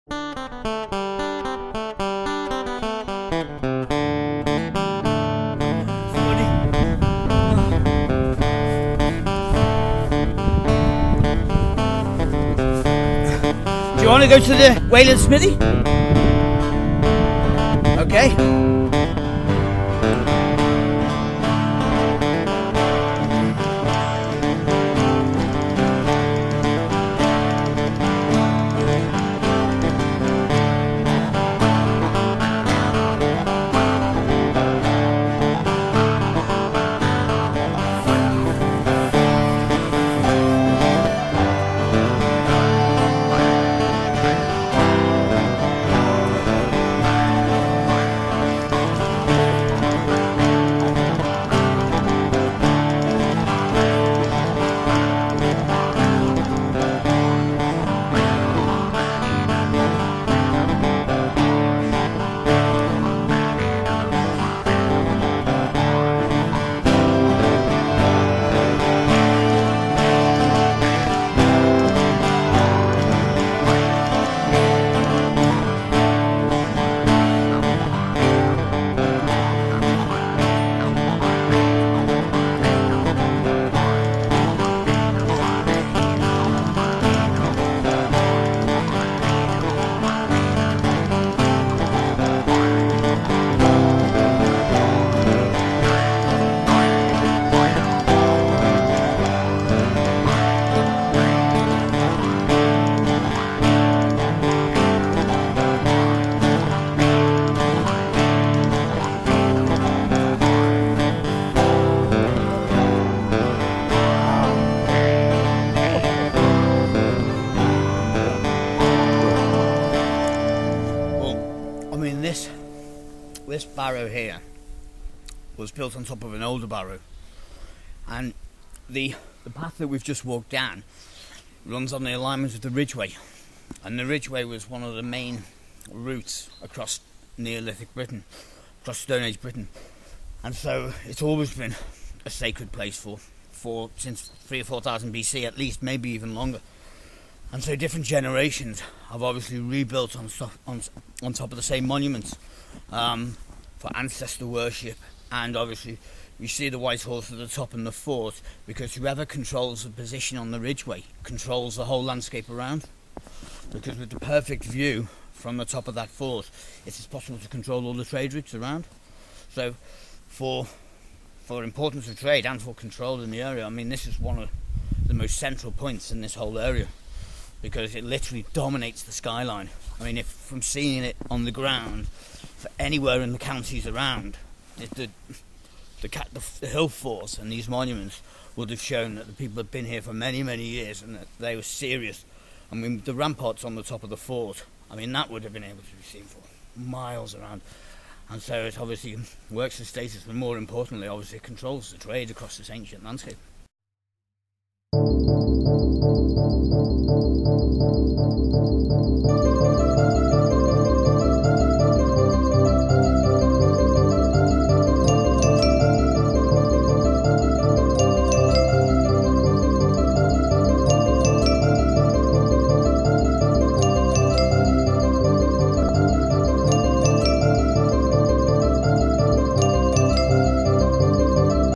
Do you want to go to the Wayland Smithy? Okay. This barrow here was built on top of an older barrow, and the path that we've just walked down runs on the alignment of the Ridgeway, and the Ridgeway was one of the main routes across Neolithic Britain, across Stone Age Britain, and so it's always been a sacred place for since 3,000 or 4,000 BC at least, maybe even longer. And so different generations have obviously rebuilt on top of the same monuments for ancestor worship, and obviously we see the White Horse at the top and the fort, because whoever controls the position on the Ridgeway controls the whole landscape around, because with the perfect view from the top of that fort it is possible to control all the trade routes around. So for importance of trade and for control in the area, I mean, this is one of the most central points in this whole area, because it literally dominates the skyline. I mean, if from seeing it on the ground for anywhere in the counties around, the hill forts and these monuments would have shown that the people had been here for many, many years and that they were serious. I mean, the ramparts on the top of the fort, I mean, that would have been able to be seen for miles around. And so it obviously works as status, but more importantly, obviously it controls the trade across this ancient landscape.